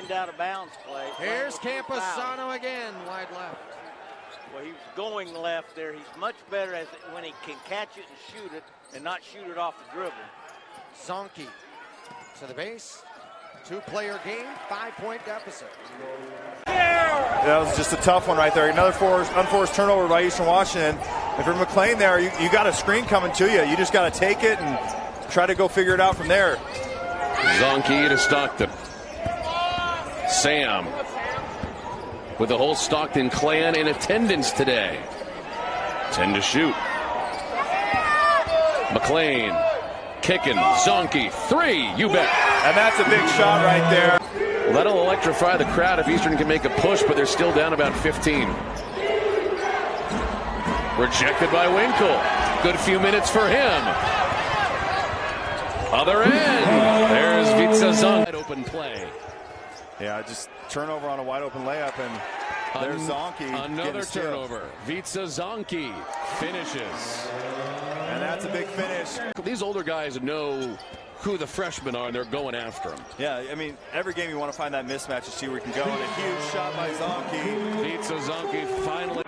that out of bounds play. Here's Camposano again, wide left. Well, he was going left there. He's much better when he can catch it and shoot it and not shoot it off the dribble. Zanki to the base. 2-player game, 5-point deficit. That was just a tough one right there. Another unforced turnover by Eastern Washington. And for McLean there, you got a screen coming to you. You just got to take it and try to go figure it out from there. Zanki to Stockton. Sam with the whole Stockton clan in attendance today. 10 to shoot. McLean kicking. Zanki, 3, you bet. And that's a big shot right there. Well, that'll electrify the crowd if Eastern can make a push, but they're still down about 15. Rejected by Winkle. Good few minutes for him. Other end. There's Vitsa Zanki. Open play. Yeah, just turnover on a wide open layup, and there's Zanki. Another turnover. Vitsa Zanki finishes. And that's a big finish. These older guys know who the freshmen are, and they're going after them. Yeah, I mean, every game you want to find that mismatch to see where you can go. And a huge shot by Zanki. Vitsa Zanki finally.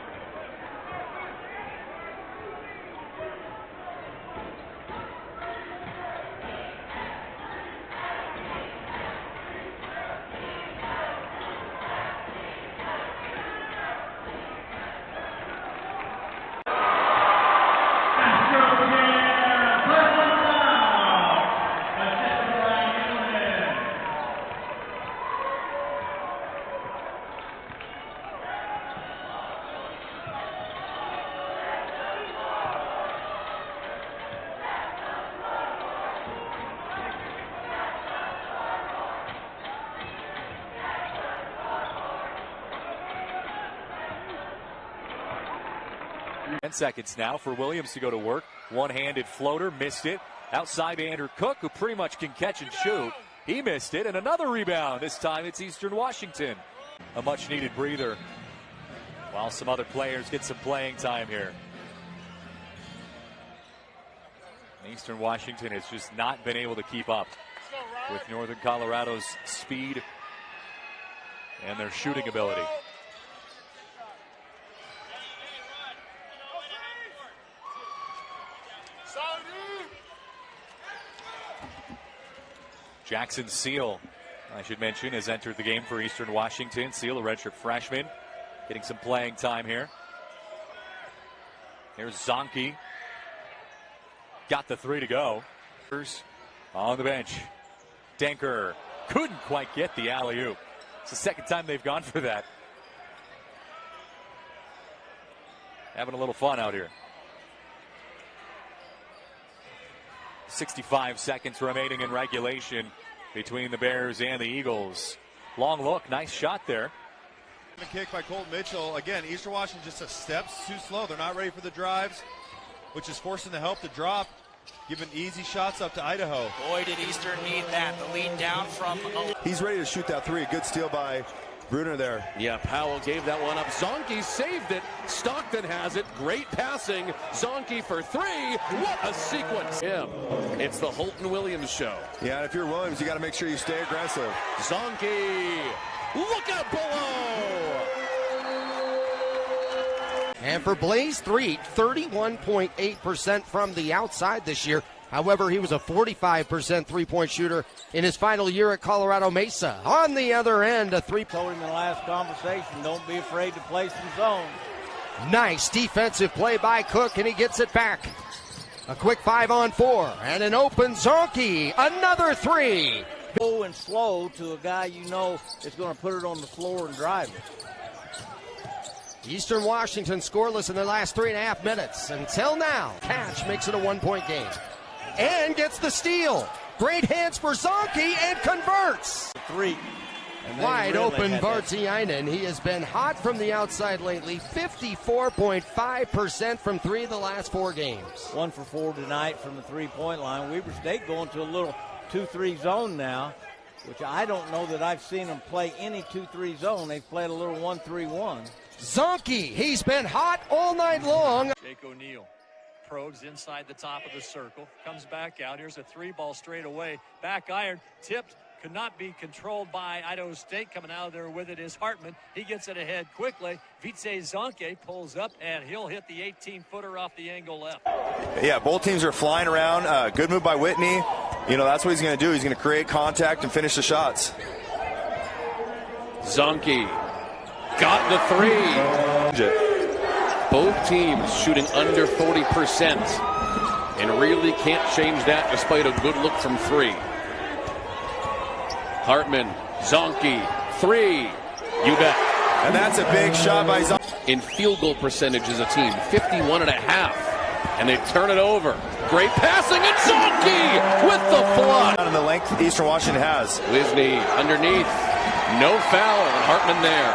Seconds now for Williams to go to work. One-handed floater, missed it. Outside to Andrew Cook, who pretty much can catch and shoot. He missed it, and another rebound. This time it's Eastern Washington. A much-needed breather while some other players get some playing time here. Eastern Washington has just not been able to keep up with Northern Colorado's speed and their shooting ability. Jackson Seal, I should mention, has entered the game for Eastern Washington. Seal, a redshirt freshman, getting some playing time here. Here's Zanki. Got the 3 to go. On the bench. Denker couldn't quite get the alley-oop. It's the second time they've gone for that. Having a little fun out here. 65 seconds remaining in regulation between the Bears and the Eagles. Long look, nice shot there. A kick by Colt Mitchell. Again, Eastern Washington just a steps too slow. They're not ready for the drives, which is forcing the help to drop, giving easy shots up to Idaho. Boy, did Eastern need that. The lead down from... He's ready to shoot that 3. Good steal by Bruner there. Yeah, Powell gave that one up. Zanki saved it. Stockton has it. Great passing. Zanki for 3. What a sequence. Yeah, it's the Holton Williams show. Yeah, and if you're Williams, you got to make sure you stay aggressive. Zanki, look out below. And for Blaze Threet, 31.8% from the outside this year. However, he was a 45% three-point shooter in his final year at Colorado Mesa. On the other end, a 3. Told him in the last conversation, don't be afraid to play some zone. Nice defensive play by Cook, and he gets it back. A quick 5-on-4, and an open Zanki. Another 3. Slow and slow to a guy you know is going to put it on the floor and drive it. Eastern Washington scoreless in the last 3.5 minutes. Until now, Cash makes it a 1-point game. And gets the steal. Great hands for Zanki and converts. 3. Wide open Vartiainen. He has been hot from the outside lately. 54.5% from 3 the last 4 games. 1 for 4 tonight from the 3-point line. Weber State going to a little 2-3 zone now, which I don't know that I've seen them play any 2-3 zone. They've played a little 1-3-1. Zanki, he's been hot all night long. Jake O'Neal probes inside the top of the circle, comes back out. Here's a 3 ball straight away. Back iron, tipped, could not be controlled by Idaho State. Coming out of there with it is Hartman. He gets it ahead quickly. Zanki pulls up, and he'll hit the 18-footer off the angle left. Yeah, both teams are flying around. Good move by Whitney. You know, that's what he's going to do. He's going to create contact and finish the shots. Zanki got the three. Both teams shooting under 40% and really can't change that despite a good look from three. Hartman, Zanki, three. You bet. And that's a big shot by Zanki. In field goal percentage as a team, 51.5. And they turn it over. Great passing, and Zanki with the flush. And the length Eastern Washington has. Wisney underneath. No foul, and Hartman there.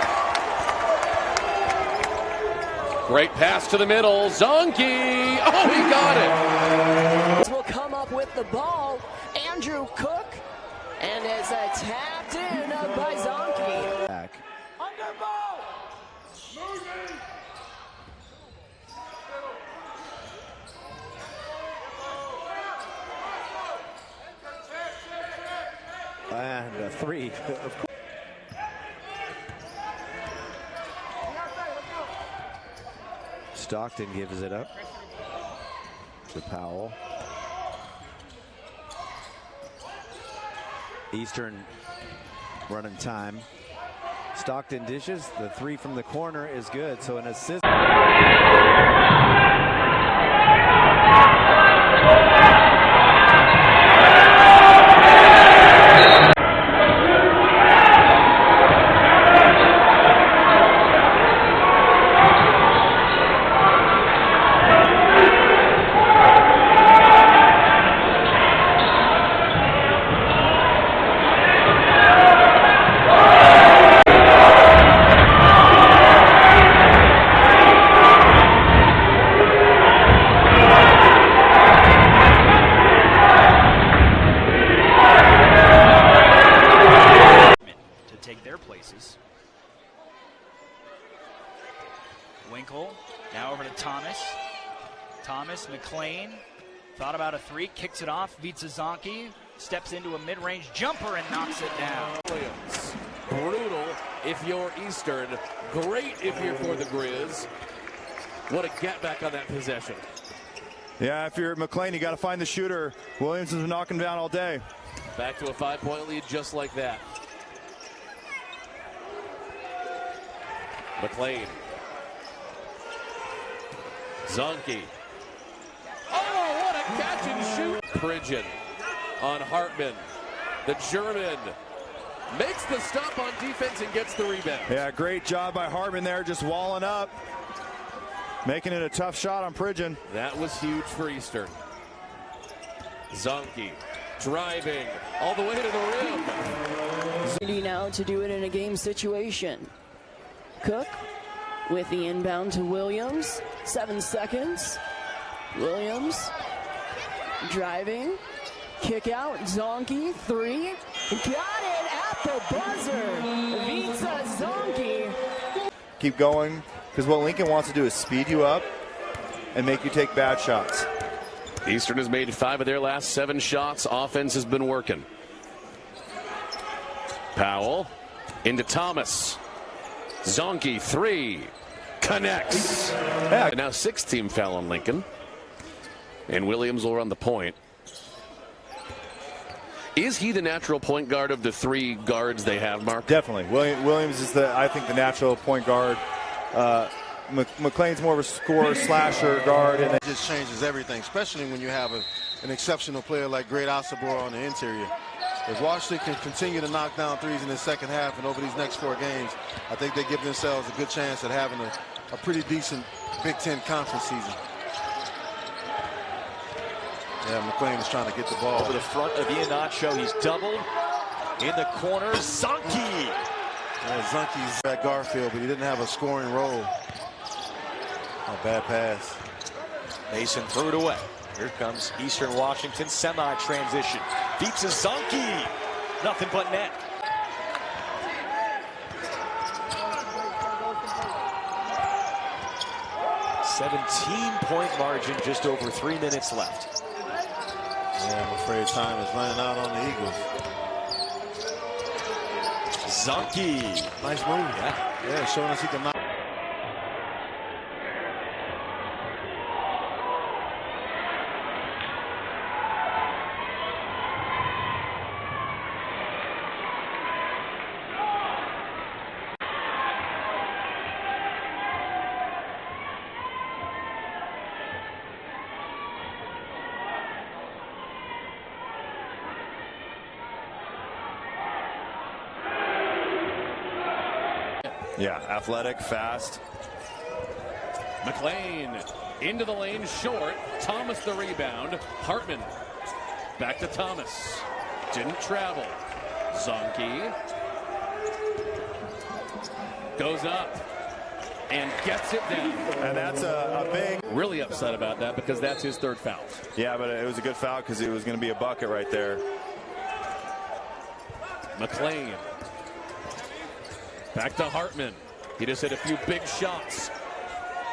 Great pass to the middle. Zanki. Oh, he got it. Will come up with the ball. Andrew Cook. And it's a tapped in by Zanki. Back. Under ball. And a three. Stockton gives it up to Powell. Eastern running time. Stockton dishes. The three from the corner is good. So an assist. Winkle, now over to Thomas. Thomas, McLean, thought about a three, kicks it off. Zanki steps into a mid-range jumper and knocks it down. Williams, brutal if you're Eastern, great if you're for the Grizz. What a get back on that possession. Yeah, if you're McLean, you got to find the shooter. Williams has been knocking down all day. Back to a 5-point lead just like that. McLean. Zanki. Oh, what a catch and shoot. Pridgeon on Hartman. The German makes the stop on defense and gets the rebound. Yeah, great job by Hartman there, just walling up. Making it a tough shot on Pridgeon. That was huge for Eastern. Zanki driving all the way to the rim. Now to do it in a game situation. Cook with the inbound to Williams. 7 seconds. Williams driving. Kick out. Zanki. Three. Got it at the buzzer. Zanki. Keep going, because what Lincoln wants to do is speed you up and make you take bad shots. Eastern has made 5 of their last 7 shots. Offense has been working. Powell into Thomas. Zanki, 3. Connects. Yeah. Now 6-team foul on Lincoln. And Williams will run the point. Is he the natural point guard of the 3 guards they have, Mark? Definitely. Williams is, I think, the natural point guard. McLean's more of a scorer, slasher guard. And it just changes everything, especially when you have an exceptional player like Great Osabor on the interior. If Washington can continue to knock down threes in the second half and over these next 4 games, I think they give themselves a good chance at having a pretty decent Big Ten conference season. Yeah, McLean is trying to get the ball. Over the front of Iheanacho, he's doubled. In the corner, Zanki. Yeah, Zanki's at Garfield, but he didn't have a scoring role. A bad pass. Mason threw it away. Here comes Eastern Washington semi-transition. Zanki. Nothing but net. $17-point margin, just over 3 minutes left. Yeah, I'm afraid time is running out on the Eagles. Zanki. Nice move. Yeah, showing us he can knock. Yeah, athletic, fast. McLean into the lane, short. Thomas the rebound. Hartman back to Thomas. Didn't travel. Zanki goes up and gets it down. And that's a big. Really upset about that because that's his third foul. Yeah, but it was a good foul because it was going to be a bucket right there. McLean back to Hartman. He just hit a few big shots.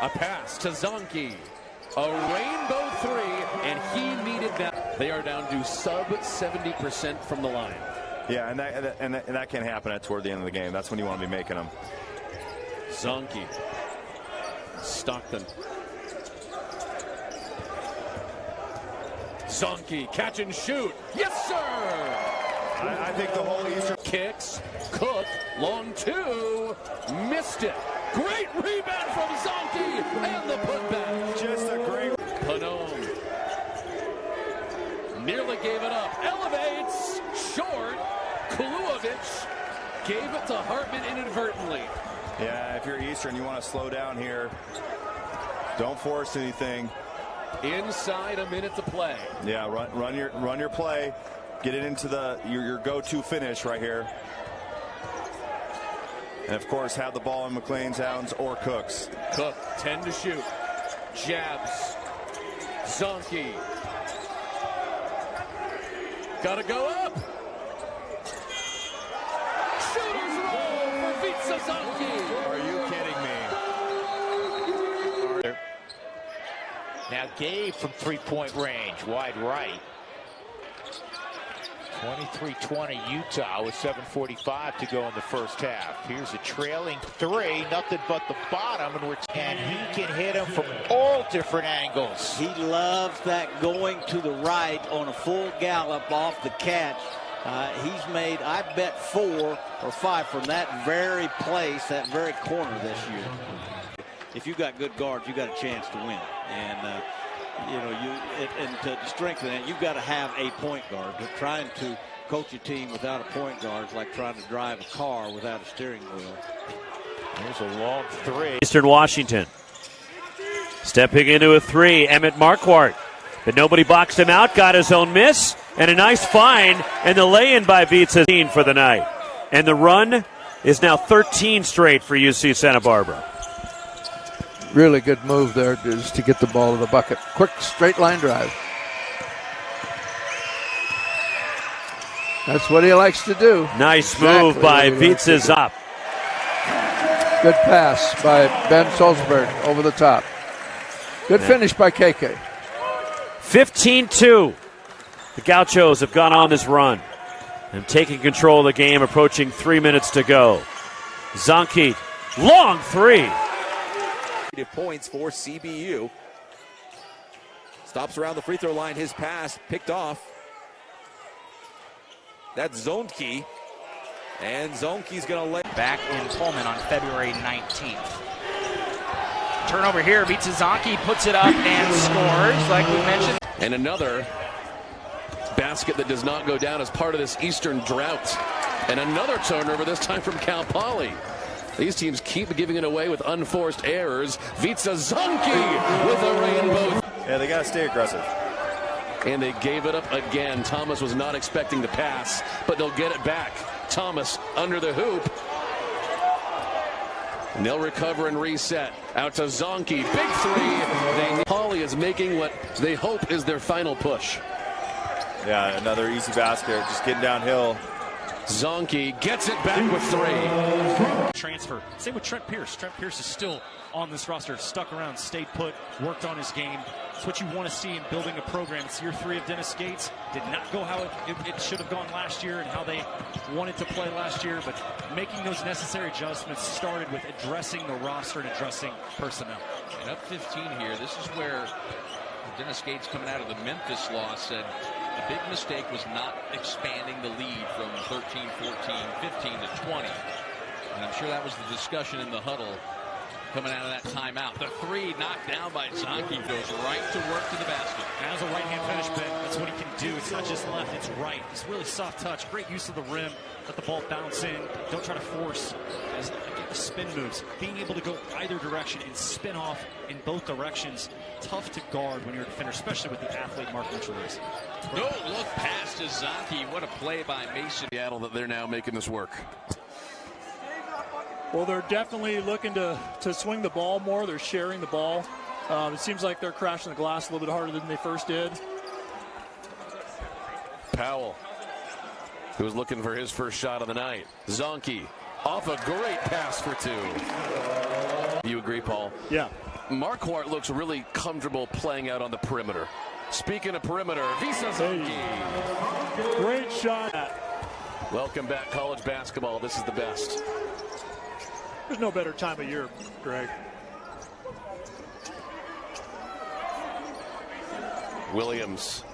A pass to Zanki. A rainbow three, and he needed that. They are down to sub 70% from the line. Yeah, and that can't happen toward the end of the game. That's when you want to be making them. Zanki. Stockton. Zanki, catch and shoot. Yes, sir! I think the whole Eastern kicks. Cook, long two, missed it. Great rebound from Zanki, and the putback. Just a great. Panone nearly gave it up. Elevates, short. Kuluovic gave it to Hartman inadvertently. Yeah, if you're Eastern, you want to slow down here. Don't force anything. Inside a minute to play. Yeah, run your play. Get it into your go-to finish right here. And of course, have the ball in McLean's hands or Cook's. Cook, 10 to shoot. Jabs. Zanki. Gotta go up. Shooter's roll for Vitsa Zanki. Are you kidding me? Now Gabe from three-point range, wide right. 23-20 Utah with 7:45 to go in the first half. Here's a trailing three, nothing but the bottom, and he can hit him from all different angles. He loves that going to the right on a full gallop off the catch. He's made, I bet, 4 or 5 from that very place, that very corner this year. If you got good guards, you got a chance to win. And you know, and to strengthen it, you've got to have a point guard. But trying to coach a team without a point guard is like trying to drive a car without a steering wheel. There's a long three. Eastern Washington stepping into a three. Emmett Marquardt, but nobody boxed him out. Got his own miss and a nice find, and the lay-in by Vitsa for the night. And the run is now 13 straight for UC Santa Barbara. Really good move there just to get the ball to the bucket. Quick straight line drive. That's what he likes to do. Nice move by Vitsa's up. Good pass by Ben Solsberg over the top. Good finish by KK. 15-2. The Gauchos have gone on this run and taking control of the game, approaching 3 minutes to go. Zanki, long three. Points for CBU. Stops around the free throw line. His pass picked off. That's Zanki. And Zonki's going to lay. Back in Pullman on February 19th. Turnover here. Vitsa Zanki puts it up and scores, like we mentioned. And another basket that does not go down as part of this Eastern drought. And another turnover, this time from Cal Poly. These teams keep giving it away with unforced errors. Vitsa Zanki with a rainbow. Yeah, they got to stay aggressive. And they gave it up again. Thomas was not expecting the pass, but they'll get it back. Thomas under the hoop. And they'll recover and reset. Out to Zanki. Big three. Poly is making what they hope is their final push. Yeah, another easy basket. Just getting downhill. Zonki gets it back with 3. Transfer. Same with Trent Pierce. Trent Pierce is still on this roster, stuck around, stayed put, worked on his game. It's what you want to see in building a program. It's year 3 of Dennis Gates. Did not go how it should have gone last year and how they wanted to play last year, but making those necessary adjustments started with addressing the roster and addressing personnel. And up 15 here. This is where Dennis Gates, coming out of the Memphis loss, said the big mistake was not expanding the lead from 13, 14, 15 to 20. And I'm sure that was the discussion in the huddle coming out of that timeout. The 3 knocked down by Zanki goes right to work to the basket. As a right-hand finish, Ben, that's what he can do. It's not just left, it's right. It's really soft touch, great use of the rim. Let the ball bounce in. Don't try to force. As get the spin moves. Being able to go either direction and spin off in both directions. Tough to guard when you're a defender, especially with the athlete Mark Mitchell is. No look pass to Zanki. What a play by Mason. Seattle that they're now making this work. Well, they're definitely looking to swing the ball more. They're sharing the ball. It seems like they're crashing the glass a little bit harder than they first did. Powell, who was looking for his first shot of the night. Zonki off a great pass for 2. You agree, Paul? Yeah. Marquardt looks really comfortable playing out on the perimeter. Speaking of perimeter, Visa Zanki. Hey. Great shot. Welcome back, college basketball. This is the best. There's no better time of year, Greg. Williams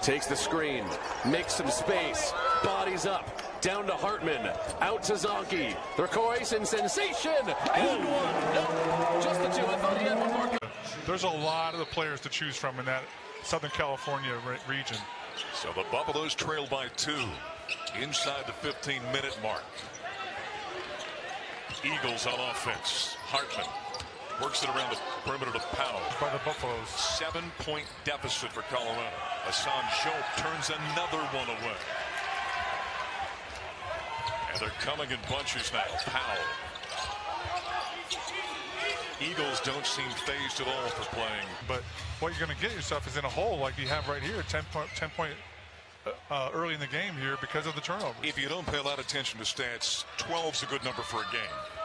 takes the screen, makes some space, bodies up, down to Hartman, out to Zanki. The Croatian sensation, and 1. No, just the 2. I thought he had one more. There's a lot of the players to choose from in that Southern California region. So the Buffaloes trail by 2 inside the 15-minute mark. Eagles on offense. Hartman works it around the perimeter to Powell. By the Buffaloes. 7-point deficit for Colorado. Hassan Shope turns another one away. And they're coming in bunches now. Powell. Eagles don't seem phased at all for playing. But what you're going to get yourself is in a hole like you have right here, 10 point early in the game here because of the turnovers. If you don't pay a lot of attention to stats, 12's a good number for a game.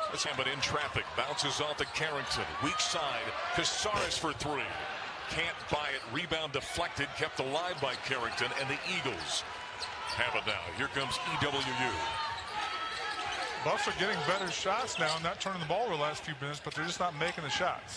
Let's have it in traffic. Bounces off to Carrington. Weak side. Casares for 3. Can't buy it. Rebound deflected. Kept alive by Carrington. And the Eagles have it now. Here comes EWU. Buffs are getting better shots now, not turning the ball over the last few minutes, but they're just not making the shots.